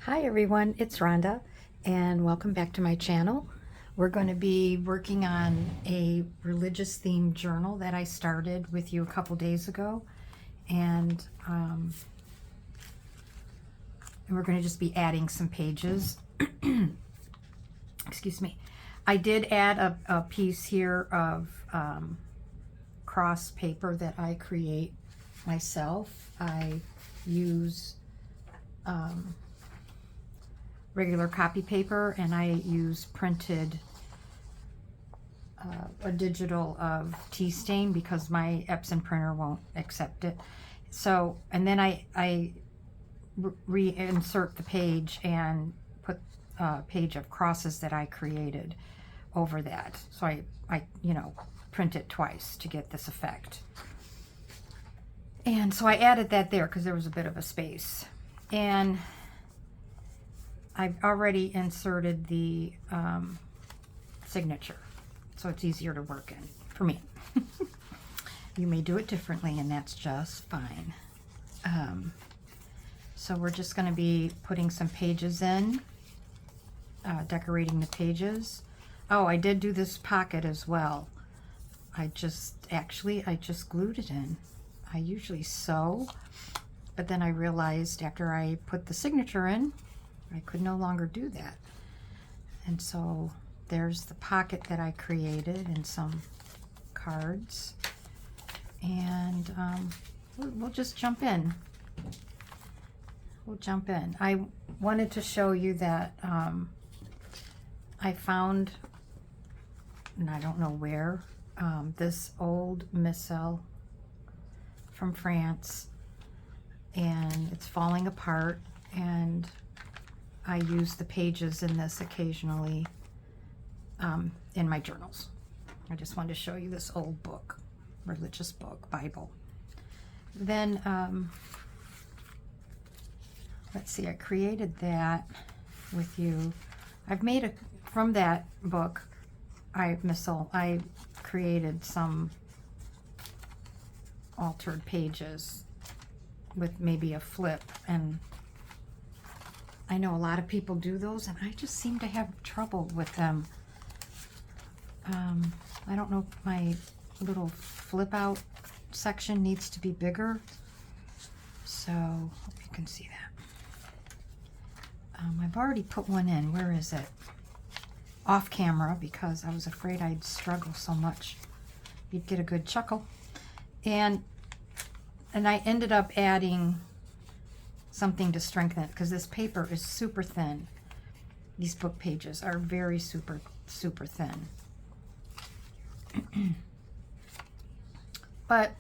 Hi everyone, it's Rhonda and welcome back to my channel. We're going to be working on a religious themed journal that I started with you a couple days ago, and we're going to just be adding some pages. Excuse me. I did add a piece here of cross paper that I create myself. I use regular copy paper, and I use printed a digital of tea stain because my Epson printer won't accept it. So, and then I reinsert the page and put a page of crosses that I created over that. So I you know, print it twice to get this effect. And so I added that there because there was a bit of a space. And I've already inserted the signature, so it's easier to work in for me. You may do it differently, and that's just fine. So we're just going to be putting some pages in, decorating the pages. Oh, I did do this pocket as well. I just glued it in. I usually sew, but then I realized after I put the signature in, I could no longer do that. And so there's the pocket that I created and some cards. And we'll just jump in. We'll jump in. I wanted to show you that I found, and I don't know where, this old missal from France, and it's falling apart, and I use the pages in this occasionally in my journals. I just wanted to show you this old book, religious book, Bible. Then, let's see, I created that with you. I've made from that book, I created some altered pages with maybe a flip, and I know a lot of people do those, and I just seem to have trouble with them. I don't know if my little flip out section needs to be bigger, so hope you can see that. I've already put one in. Where is it? Off camera, because I was afraid I'd struggle so much. You'd get a good chuckle. And I ended up adding something to strengthen it because this paper is super thin. These book pages are very super thin. But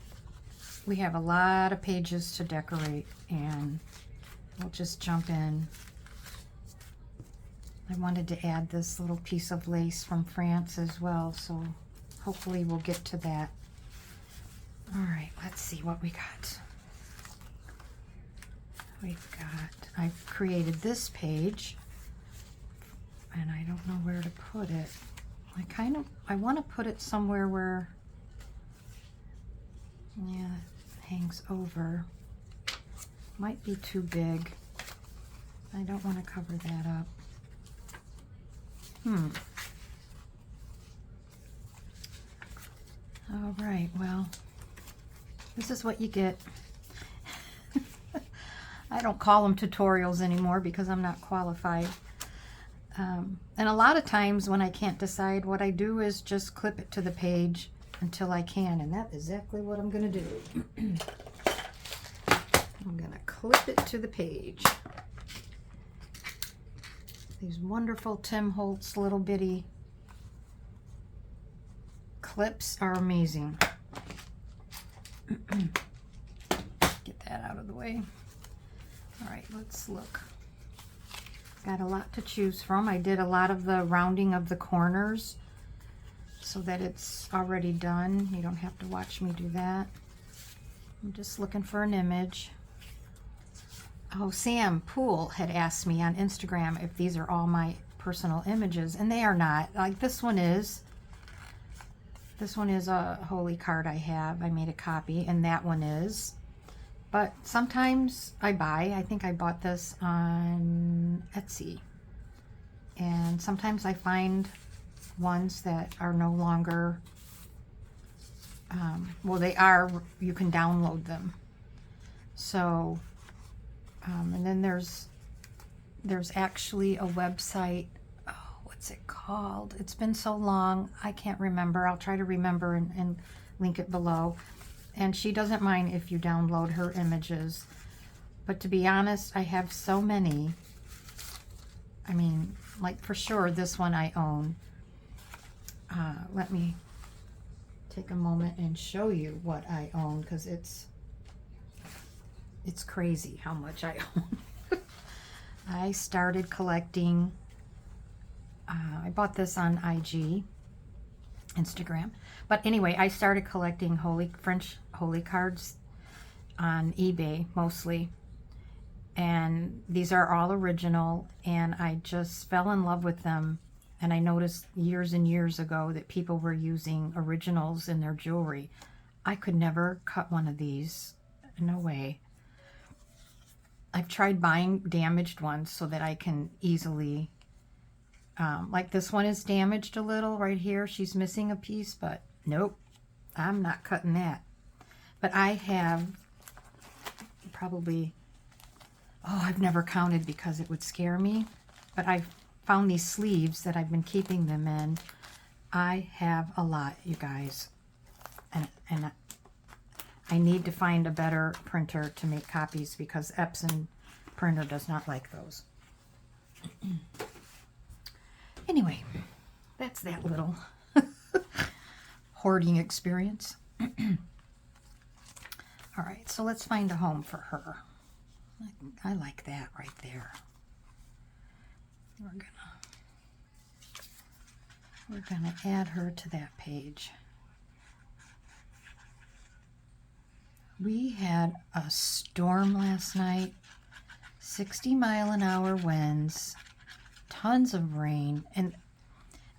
we have a lot of pages to decorate, and we'll just jump in. I wanted to add this little piece of lace from France as well, so hopefully we'll get to that. All right, let's see what we got. I've created this page, and I don't know where to put it. I want to put it somewhere where, yeah, it hangs over. Might be too big. I don't want to cover that up. All right, well, this is what you get. I don't call them tutorials anymore because I'm not qualified. And a lot of times when I can't decide, what I do is just clip it to the page until I can, and that's exactly what I'm going to do. I'm going to clip it to the page. These wonderful Tim Holtz little bitty clips are amazing. Get that out of the way. All right, let's look. Got a lot to choose from. I did a lot of the rounding of the corners so that it's already done. You don't have to watch me do that. I'm just looking for an image. Oh, Sam Poole had asked me on Instagram if these are all my personal images, and they are not. Like this one is. This one is a holy card I have. I made a copy, and that one is. But sometimes I buy. I think I bought this on Etsy. And sometimes I find ones that are no longer, well, they are, you can download them. So, and then there's actually a website. Oh, what's it called? It's been so long, I can't remember. I'll try to remember and link it below. And she doesn't mind if you download her images. But to be honest, I have so many. I mean, like for sure, this one I own. Let me take a moment and show you what I own, because it's crazy how much I own. I started collecting, I bought this on IG, Instagram. But anyway, I started collecting French holy cards on eBay mostly. And these are all original, and I just fell in love with them. And I noticed years and years ago that people were using originals in their jewelry. I could never cut one of these. No way. I've tried buying damaged ones so that I can easily, like this one is damaged a little right here. She's missing a piece, but nope, I'm not cutting that. But I have probably, oh, I've never counted because it would scare me. But I found these sleeves that I've been keeping them in. I have a lot, you guys. And I need to find a better printer to make copies because Epson printer does not like those. Anyway, that's that little hoarding experience. All right, so let's find a home for her. I like that right there. We're gonna add her to that page. We had a storm last night, 60-mile-an-hour winds, tons of rain, and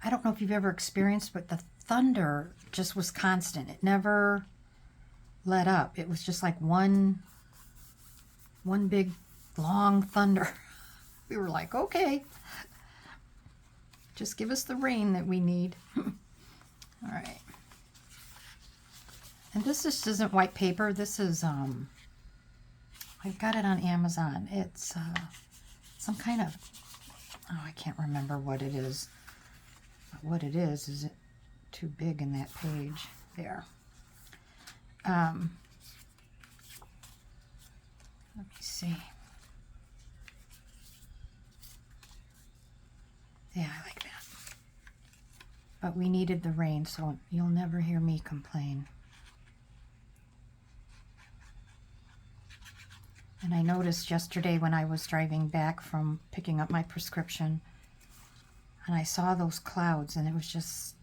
I don't know if you've ever experienced, but the thunder just was constant. It never let up. It was just like one big long thunder. We were like, okay, just give us the rain that we need. All right. And this just isn't white paper. This is, I got it on Amazon. It's some kind of, oh, I can't remember what it is. But what it is it too big in that page? There. Let me see. Yeah, I like that. But we needed the rain, so you'll never hear me complain. And I noticed yesterday when I was driving back from picking up my prescription, and I saw those clouds, and it was just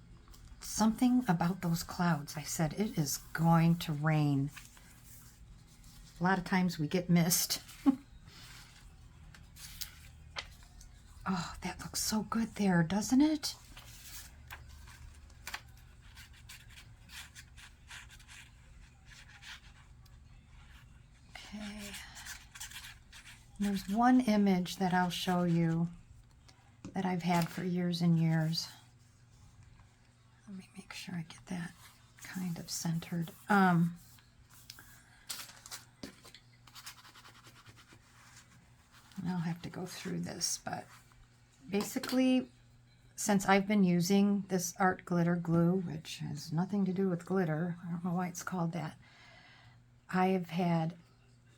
something about those clouds. I said, it is going to rain. A lot of times we get mist. Oh, that looks so good there, doesn't it? Okay. There's one image that I'll show you that I've had for years and years. Let me make sure I get that kind of centered. I'll have to go through this, but basically, since I've been using this art glitter glue, which has nothing to do with glitter, I don't know why it's called that, I have had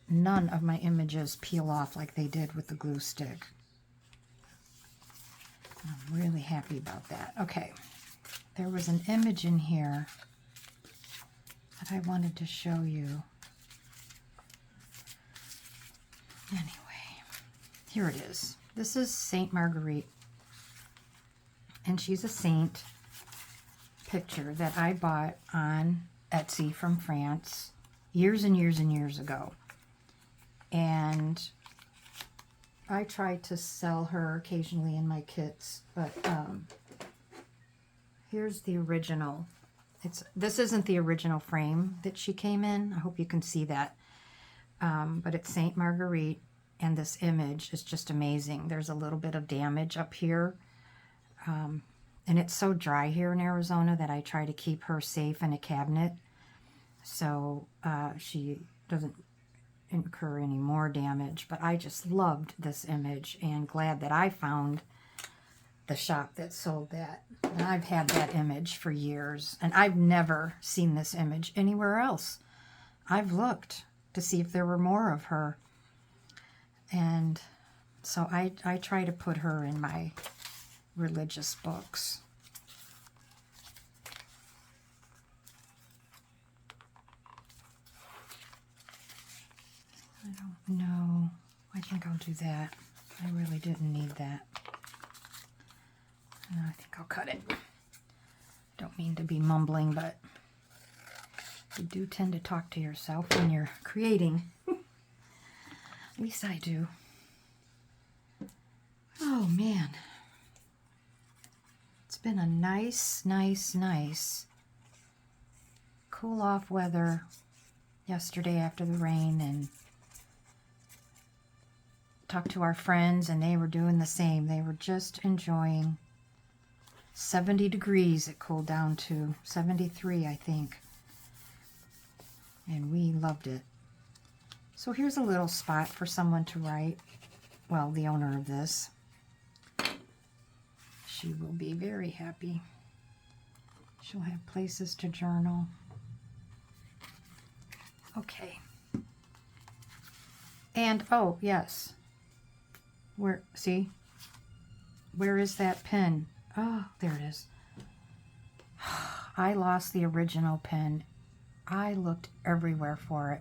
none of my images peel off like they did with the glue stick. I'm really happy about that. Okay, there was an image in here that I wanted to show you. Anyway, here it is. This is Saint Marguerite, and she's a saint picture that I bought on Etsy from France years and years and years ago. And I try to sell her occasionally in my kits, but here's the original. This isn't the original frame that she came in. I hope you can see that. but it's Saint Marguerite, and this image is just amazing. There's a little bit of damage up here, and it's so dry here in Arizona that I try to keep her safe in a cabinet so she doesn't incur any more damage. But I just loved this image and glad that I found the shop that sold that. And I've had that image for years, and I've never seen this image anywhere else. I've looked to see if there were more of her, and so I try to put her in my religious books. I don't know. I think I'll do that. I really didn't need that. I think I'll cut it. Don't mean to be mumbling, but you do tend to talk to yourself when you're creating. At least I do. Oh man. It's been a nice cool off weather yesterday after the rain, and talked to our friends and they were doing the same. They were just enjoying 70 degrees. It cooled down to 73, I think. And we loved it. So here's a little spot for someone to write. Well, the owner of this. She will be very happy. She'll have places to journal. Okay. And, oh, yes. Where, see? Where is that pen? Oh, there it is. I lost the original pen. I looked everywhere for it.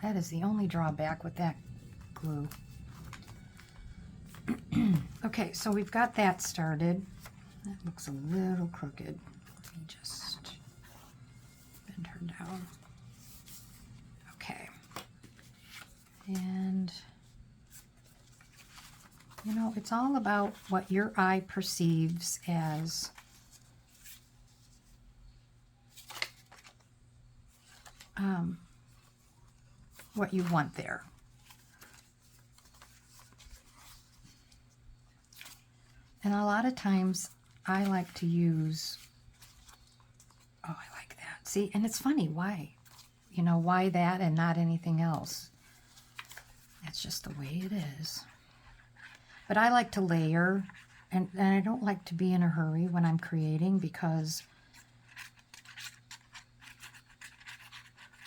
That is the only drawback with that glue. Okay, so we've got that started. That looks a little crooked. Let me just bend her down. Okay. And, you know, it's all about what your eye perceives as what you want there. And a lot of times I like to use, oh, I like that. See, and it's funny, why? You know, why that and not anything else? That's just the way it is. But I like to layer, and I don't like to be in a hurry when I'm creating, because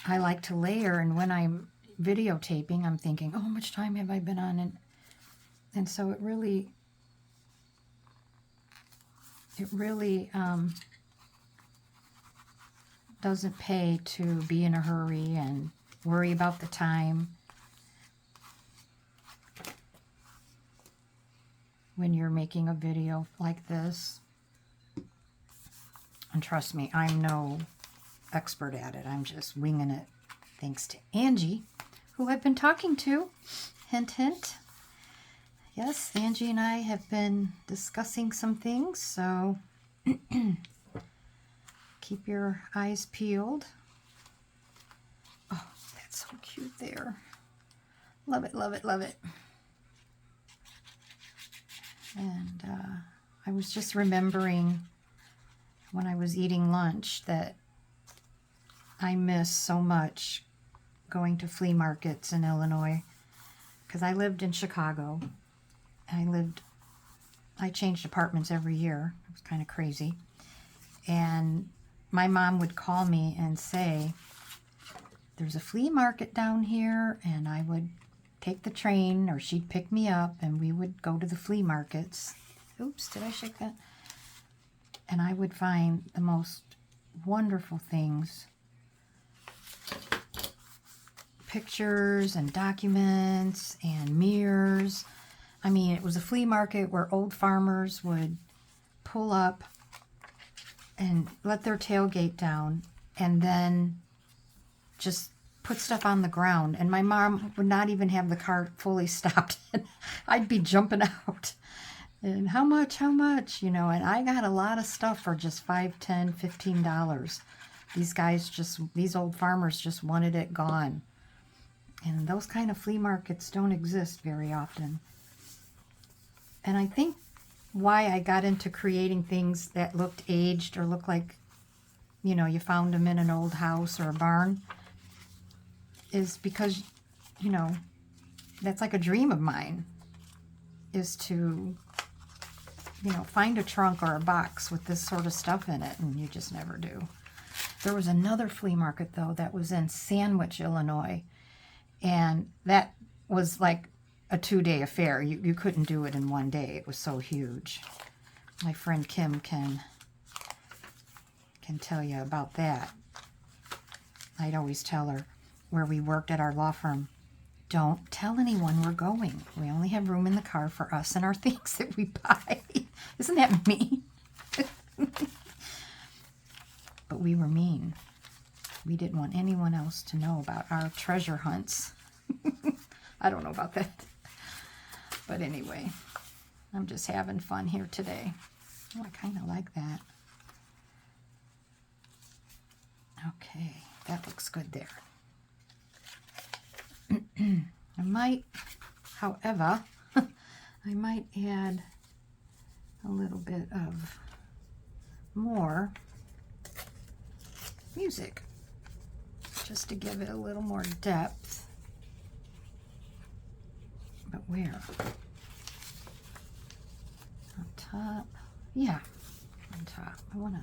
I like to layer, and when I'm videotaping, I'm thinking, oh, how much time have I been on? And so it really doesn't pay to be in a hurry and worry about the time when you're making a video like this. And trust me, I'm no expert at it. I'm just winging it, thanks to Angie, who I've been talking to. Hint, hint. Yes, Angie and I have been discussing some things, so keep your eyes peeled. Oh, that's so cute there. Love it, love it, love it. And I was just remembering when I was eating lunch that I miss so much going to flea markets in Illinois, because I lived in Chicago. I changed apartments every year. It was kind of crazy. And my mom would call me and say, there's a flea market down here, and I would take the train, or she'd pick me up, and we would go to the flea markets. Oops, did I shake that? And I would find the most wonderful things. Pictures and documents and mirrors. I mean, it was a flea market where old farmers would pull up and let their tailgate down and then just put stuff on the ground. And my mom would not even have the cart fully stopped. I'd be jumping out. And how much, you know, and I got a lot of stuff for just $5, $10, $15. These old farmers just wanted it gone. And those kind of flea markets don't exist very often. And I think why I got into creating things that looked aged or looked like, you know, you found them in an old house or a barn is because, you know, that's like a dream of mine, is to, you know, find a trunk or a box with this sort of stuff in it, and you just never do. There was another flea market, though, that was in Sandwich, Illinois, and that was like a 2-day affair. You couldn't do it in one day. It was so huge. My friend Kim can tell you about that. I'd always tell her, where we worked at our law firm, don't tell anyone we're going. We only have room in the car for us and our things that we buy. Isn't that mean? But we were mean. We didn't want anyone else to know about our treasure hunts. I don't know about that. But anyway, I'm just having fun here today. Oh, I kind of like that. Okay, that looks good there. I might, however, I might add a little bit of more music just to give it a little more depth. But where? On top? Yeah, on top. I want to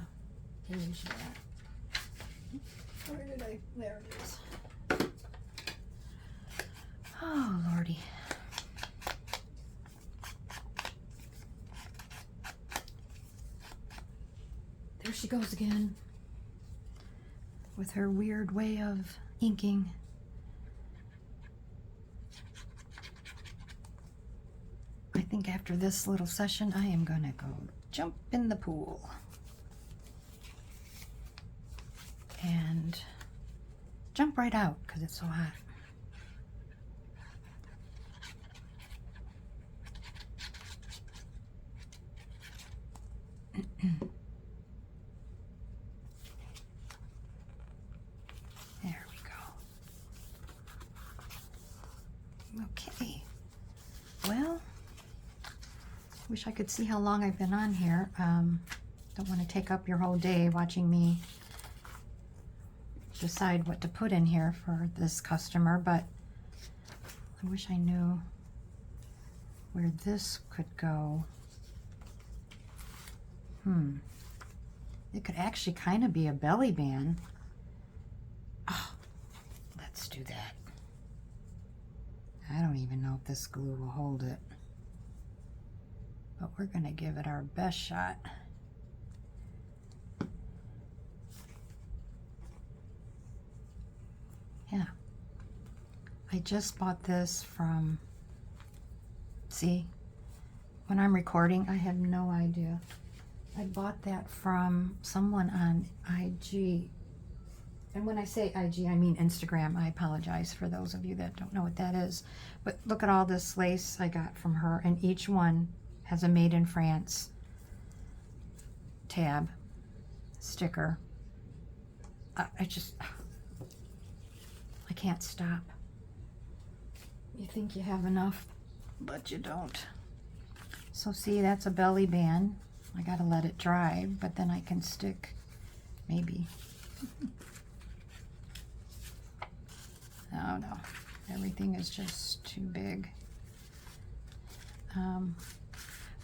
finish that. Where did I? There it is. Oh, Lordy. There she goes again with her weird way of inking. I think after this little session, I am going to go jump in the pool and jump right out because it's so hot. There we go. Okay. Well, wish I could see how long I've been on here. Don't want to take up your whole day watching me decide what to put in here for this customer, but I wish I knew where this could go. It could actually kind of be a belly band. Oh, let's do that. I don't even know if this glue will hold it, but we're going to give it our best shot. Yeah. I just bought this from, see, when I'm recording, I have no idea. I bought that from someone on IG. And when I say IG, I mean Instagram. I apologize for those of you that don't know what that is. But look at all this lace I got from her, and each one has a Made in France tab, sticker. I can't stop. You think you have enough, but you don't. So see, that's a belly band. I gotta let it dry, but then I can stick, maybe. No, everything is just too big.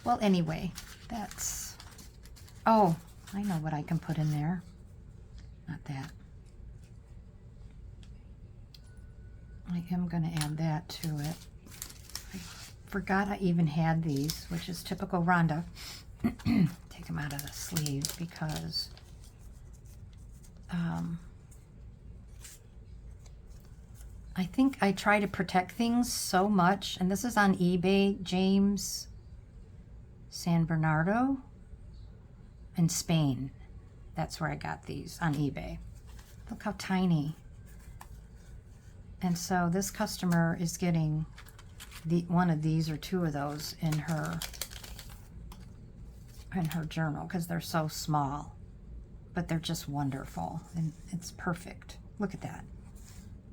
Well, anyway, that's, oh, I know what I can put in there. Not that. I am gonna add that to it. I forgot I even had these, which is typical Rhonda. Take them out of the sleeves because I think I try to protect things so much, and this is on eBay, James San Bernardo in Spain. That's where I got these, on eBay. Look how tiny. And so this customer is getting one of these or two of those in her journal because they're so small, but they're just wonderful, and it's perfect. Look at that.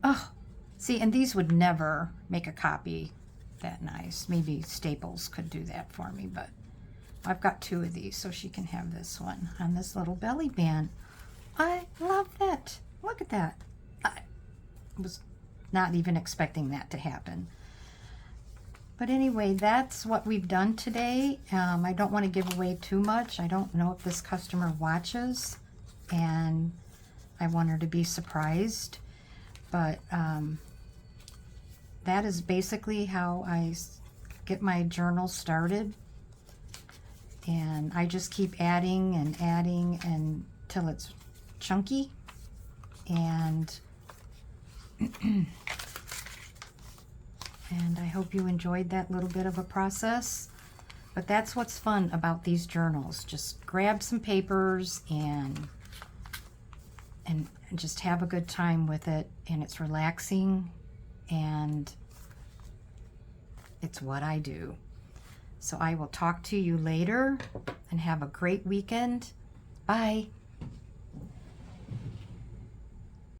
Oh, See, and these would never make a copy that nice. Maybe Staples could do that for me, but I've got 2 of these, so she can have this one on this little belly band. I love that. Look at that. I was not even expecting that to happen. But anyway, that's what we've done today. I don't want to give away too much. I don't know if this customer watches, and I want her to be surprised. But that is basically how I get my journal started. And I just keep adding and adding until it's chunky. And and I hope you enjoyed that little bit of a process. But that's what's fun about these journals. Just grab some papers and just have a good time with it. And it's relaxing, and it's what I do. So I will talk to you later, and have a great weekend. Bye.